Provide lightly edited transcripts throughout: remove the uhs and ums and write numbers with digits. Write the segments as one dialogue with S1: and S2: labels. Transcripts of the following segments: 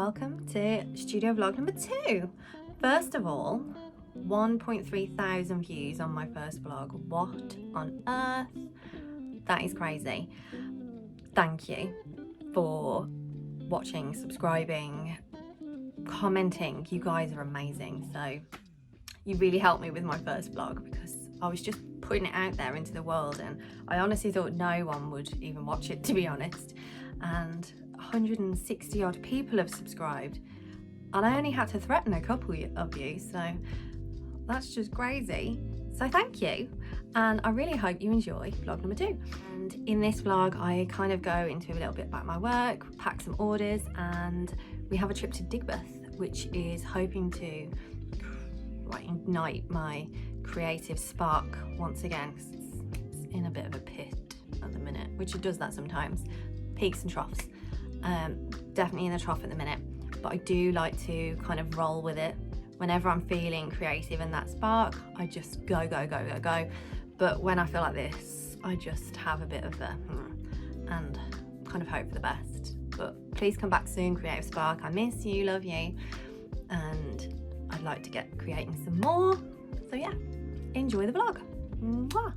S1: welcome to studio vlog number 2. First of all, 1.3 thousand views on my first vlog. What on earth? That is crazy. Thank you for watching, subscribing, commenting. You guys are amazing. So you really helped me with my first vlog because I was just putting it out there into the world and I honestly thought no one would even watch it, to be honest. And 160 odd people have subscribed and I only had to threaten a couple of you, so that's just crazy. So thank you, and I really hope you enjoy vlog number 2. And in this vlog I kind of go into a little bit about my work, pack some orders, and we have a trip to Digbeth, which is hoping to ignite my creative spark once again, 'cause it's in a bit of a pit at the minute, which it does that sometimes, peaks and troughs. Definitely in the trough at the minute, but I do like to kind of roll with it. Whenever I'm feeling creative and that spark, I just go. But when I feel like this, I just have a bit of a and kind of hope for the best. But please come back soon, creative spark. I miss you, love you, and I'd like to get creating some more. So yeah, enjoy the vlog. Mwah.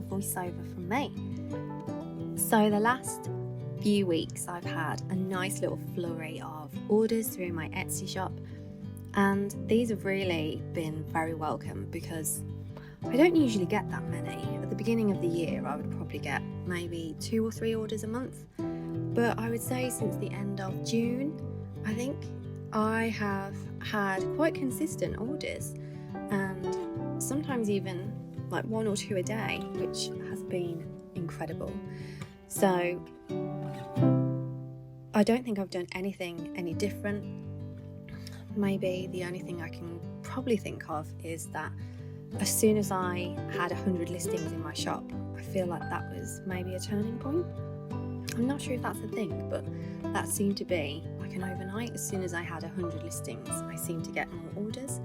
S1: Voiceover from me. So the last few weeks I've had a nice little flurry of orders through my Etsy shop, and these have really been very welcome because I don't usually get that many. At the beginning of the year I would probably get maybe 2 or 3 orders a month, but I would say since the end of June I think I have had quite consistent orders, and sometimes even like 1 or 2 a day, which has been incredible. So I don't think I've done anything any different. Maybe the only thing I can probably think of is that as soon as I had 100 listings in my shop, I feel like that was maybe a turning point. I'm not sure if that's a thing, but that seemed to be like an overnight. As soon as I had 100 listings, I seemed to get more orders.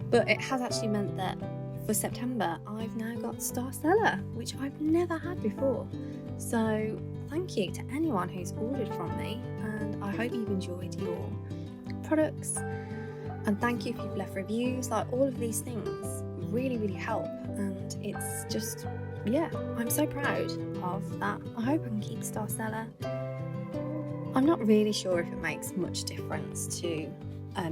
S1: But it has actually meant that for September, I've now got Star Seller, which I've never had before. So thank you to anyone who's ordered from me, and I hope you've enjoyed your products. And thank you if you've left reviews. Like, all of these things really help, and it's just, yeah, I'm so proud of that. I hope I can keep Star Seller. I'm not really sure if it makes much difference to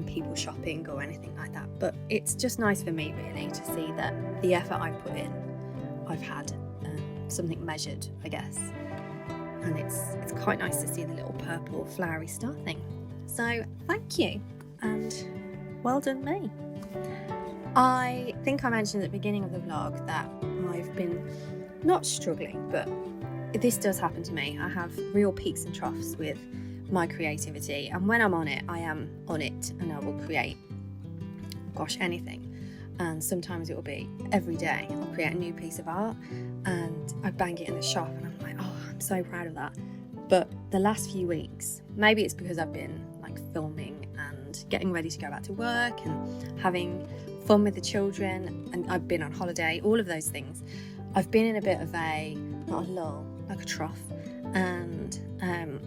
S1: people shopping or anything like that, but it's just nice for me really to see that the effort I put in, I've had something measured, I guess. And it's quite nice to see the little purple flowery star thing. So thank you, and well done me.
S2: I think I mentioned at the beginning of the vlog that I've been not struggling, but this does happen to me. I have real peaks and troughs with my creativity, and when I'm on it, I am on it, and I will create, gosh, anything. And sometimes it will be every day I'll create a new piece of art and I bang it in the shop and I'm like, oh, I'm so proud of that. But the last few weeks, maybe it's because I've been like filming and getting ready to go back to work and having fun with the children, and I've been on holiday, all of those things. I've been in a bit of a, not a lull, like a trough, and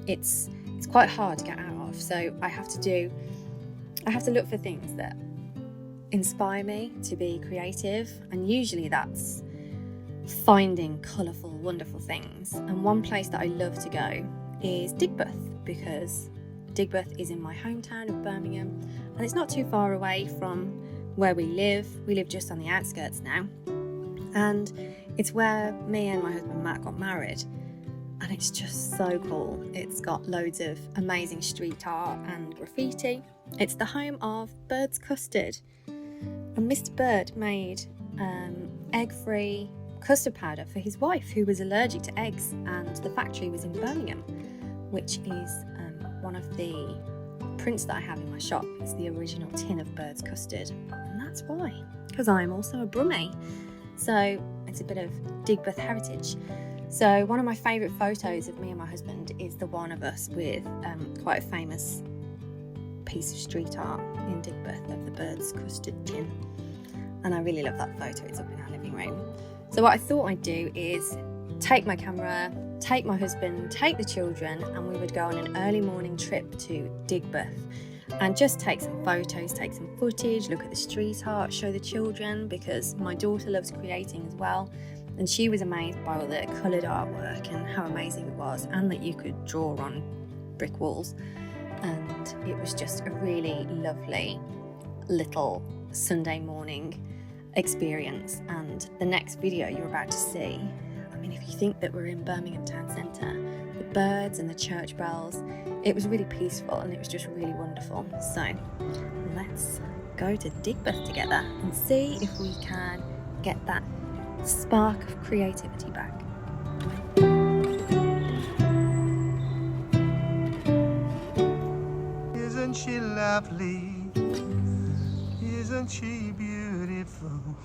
S2: it's quite hard to get out of. So I have to look for things that inspire me to be creative, and usually that's finding colourful, wonderful things. And one place that I love to go is Digbeth, because Digbeth is in my hometown of Birmingham, and it's not too far away from where we live. We live just on the outskirts now, and it's where me and my husband Matt got married, and it's just so cool. It's got loads of amazing street art and graffiti. It's the home of Bird's Custard, and Mr. Bird made egg-free custard powder for his wife, who was allergic to eggs, and the factory was in Birmingham, which is one of the prints that I have in my shop. It's the original tin of Bird's Custard, and that's why, because I'm also a Brummie, so it's a bit of Digbeth heritage. So one of my favourite photos of me and my husband is the one of us with quite a famous piece of street art in Digbeth of the Bird's Custard tin, and I really love that photo. It's up in our living room. So what I thought I'd do is take my camera, take my husband, take the children, and we would go on an early morning trip to Digbeth and just take some photos, take some footage, look at the street art, show the children, because my daughter loves creating as well, and she was amazed by all the coloured artwork and how amazing it was, and that you could draw on brick walls. And it was just a really lovely little Sunday morning experience. And the next video you're about to see, I mean, if you think that we're in Birmingham town centre, the birds and the church bells, it was really peaceful and it was just really wonderful. So let's go to Digbeth together and see if we can get that spark of creativity back.
S3: Isn't she lovely? Isn't she beautiful?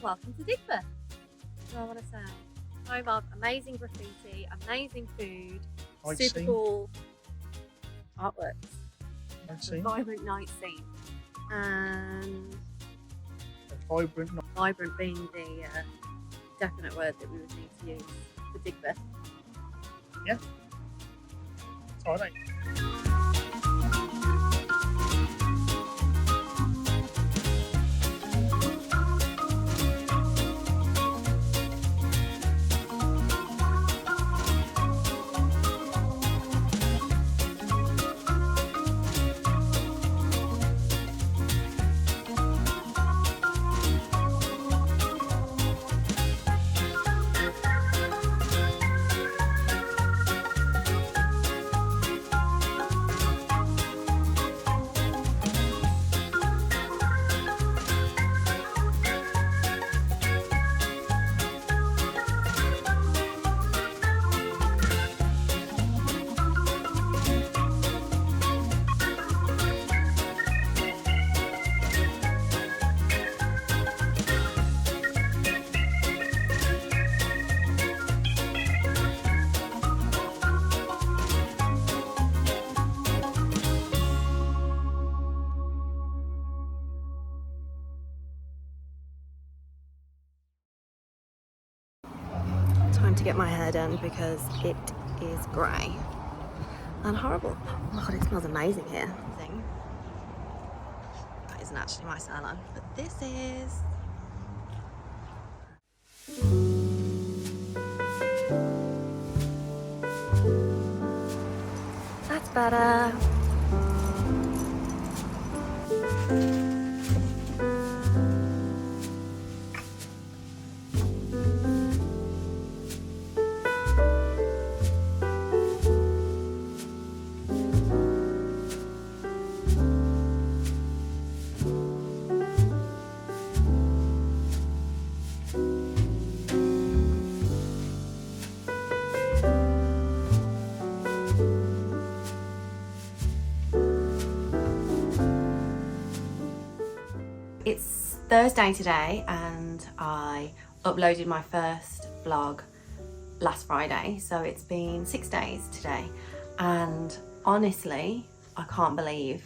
S2: Welcome to Digbeth. That's what I want to say. Home of amazing graffiti, amazing food, super cool artworks, a vibrant night scene, and vibrant being the definite word that we would need to use for Digbeth.
S3: Yeah. It's alright.
S1: Time to get my hair done because it is grey and horrible. Oh my god, it smells amazing here. That isn't actually my salon, but this is. That's better. It's Thursday today and I uploaded my first vlog last Friday, so it's been 6 days today, and honestly I can't believe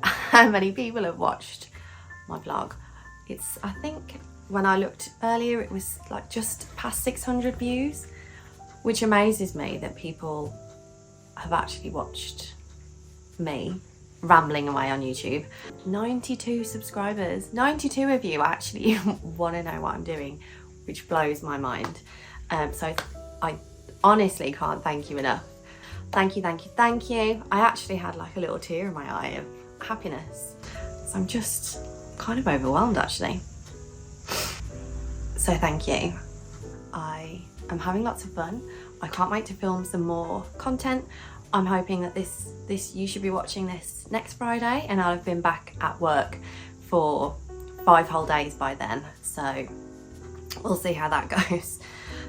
S1: how many people have watched my vlog. I think when I looked earlier it was like just past 600 views, which amazes me that people have actually watched me rambling away on YouTube. 92 subscribers, 92 of you actually want to know what I'm doing, which blows my mind. So I honestly can't thank you enough. Thank you, thank you, thank you. I actually had like a little tear in my eye of happiness. So I'm just kind of overwhelmed actually. So thank you. I am having lots of fun. I can't wait to film some more content. I'm hoping that you should be watching this next Friday and I'll have been back at work for 5 whole days by then. So we'll see how that goes.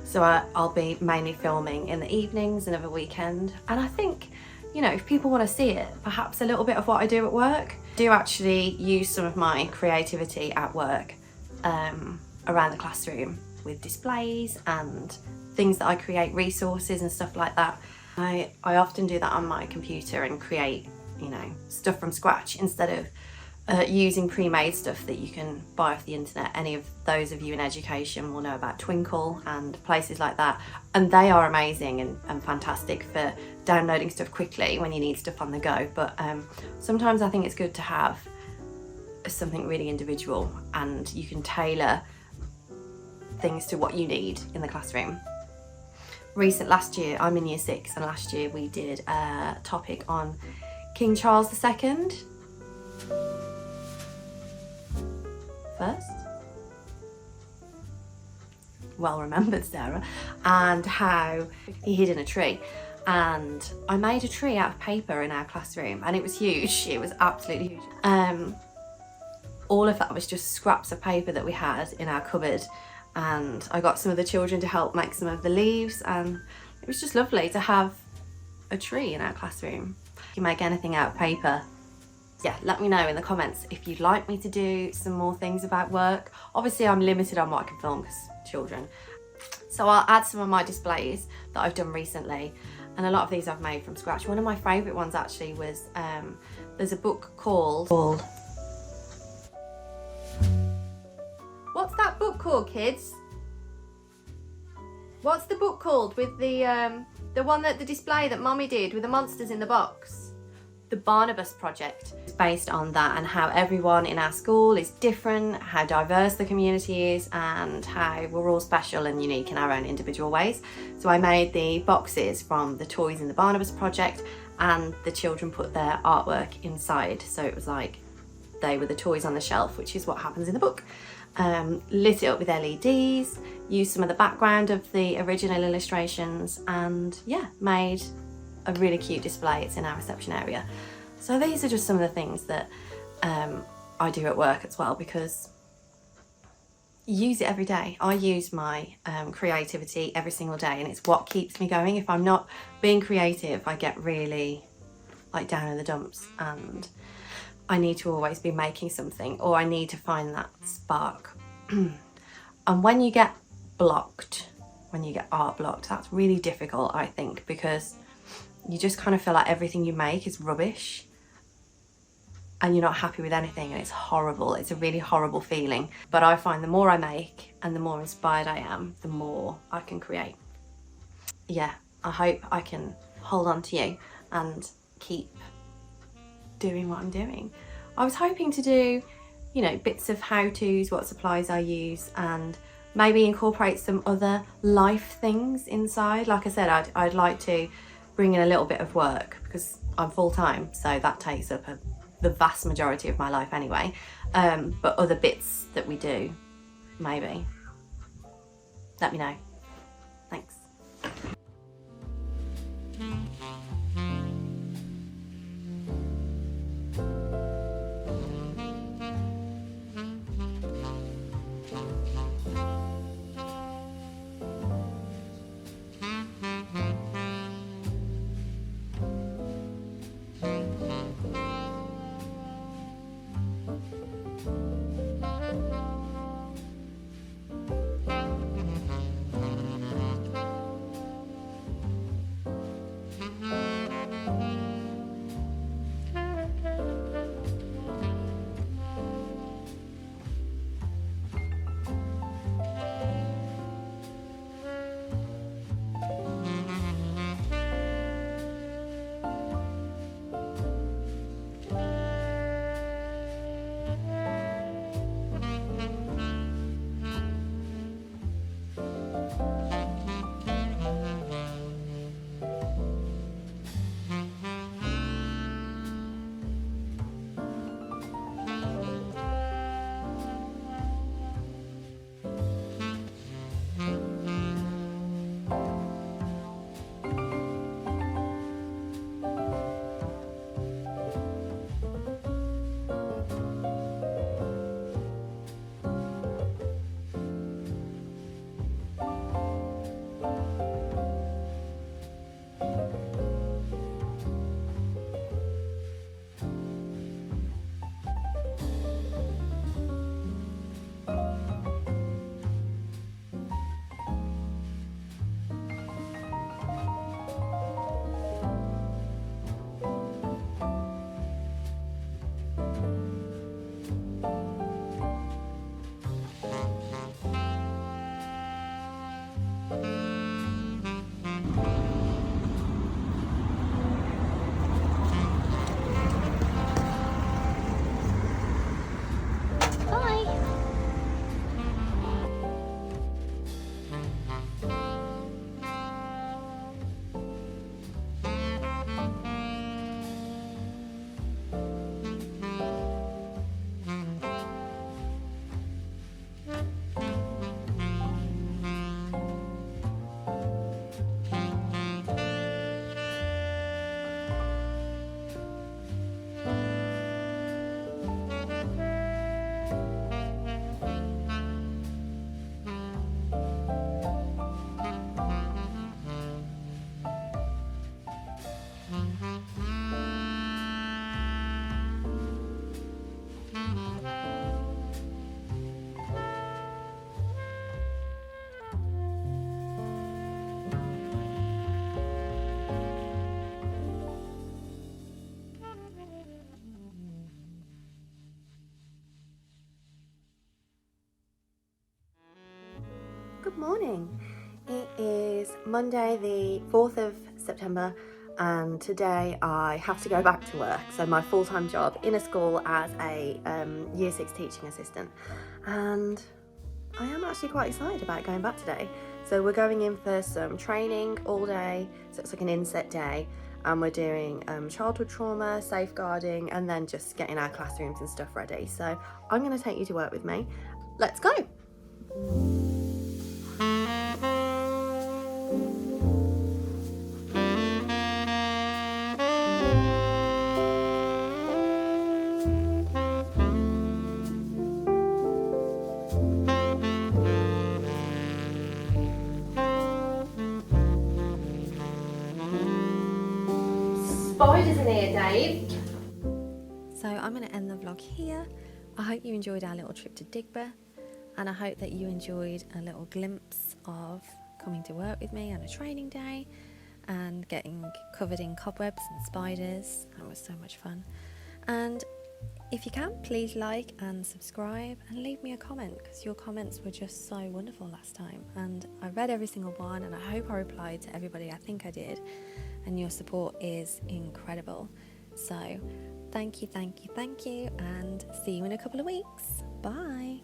S1: So I'll be mainly filming in the evenings and over weekend. And I think, you know, if people want to see it, perhaps a little bit of what I do at work. I do actually use some of my creativity at work around the classroom with displays and things that I create, resources and stuff like that. I often do that on my computer and create, you know, stuff from scratch instead of using pre-made stuff that you can buy off the internet. Any of those of you in education will know about Twinkle and places like that, and they are amazing and fantastic for downloading stuff quickly when you need stuff on the go. But sometimes I think it's good to have something really individual and you can tailor things to what you need in the classroom. Last year, I'm in year 6, and last year we did a topic on King Charles II. First, well remembered, Sarah, and how he hid in a tree. And I made a tree out of paper in our classroom, and it was huge. It was absolutely huge. All of that was just scraps of paper that we had in our cupboard, and I got some of the children to help make some of the leaves, and it was just lovely to have a tree in our classroom. You can make anything out of paper. Yeah, let me know in the comments if you'd like me to do some more things about work. Obviously I'm limited on what I can film because children. So I'll add some of my displays that I've done recently, and a lot of these I've made from scratch. One of my favourite ones actually was, there's a book called... What's that book called, kids? What's the book called with the one that the display that Mommy did with the monsters in the box? The Barnabas Project. It's based on that and how everyone in our school is different, how diverse the community is, and how we're all special and unique in our own individual ways. So I made the boxes from the toys in the Barnabas Project, and the children put their artwork inside. So it was like they were the toys on the shelf, which is what happens in the book. Lit it up with LEDs, used some of the background of the original illustrations, and yeah, made a really cute display. It's in our reception area. So these are just some of the things that I do at work as well, because you use it every day. I use my creativity every single day, and it's what keeps me going. If I'm not being creative, I get really like down in the dumps, and I need to always be making something, or I need to find that spark. And when you get blocked, when you get art blocked, that's really difficult, I think, because you just kind of feel like everything you make is rubbish and you're not happy with anything, and it's horrible. It's a really horrible feeling. But I find the more I make and the more inspired I am, the more I can create. Yeah, I hope I can hold on to you and keep doing what I'm doing. I was hoping to do, you know, bits of how-tos, what supplies I use, and maybe incorporate some other life things inside. Like I said, I'd like to bring in a little bit of work because I'm full-time, so that takes up the vast majority of my life anyway. But other bits that we do, maybe. Let me know. Thanks. Good morning. It is Monday the 4th of September and today I have to go back to work. So my full-time job in a school as a year 6 teaching assistant, and I am actually quite excited about going back today. So we're going in for some training all day, so it's like an inset day, and we're doing childhood trauma, safeguarding, and then just getting our classrooms and stuff ready. So I'm going to take you to work with me. Let's go. Spiders in here, Dave.
S2: So I'm going to end the vlog here. I hope you enjoyed our little trip to Digbeth, and I hope that you enjoyed a little glimpse of coming to work with me on a training day and getting covered in cobwebs and spiders. That was so much fun. And if you can, please like and subscribe and leave me a comment, because your comments were just so wonderful last time, and I read every single one, and I hope I replied to everybody. I think I did, and your support is incredible. So thank you, and see you in a couple of weeks. Bye.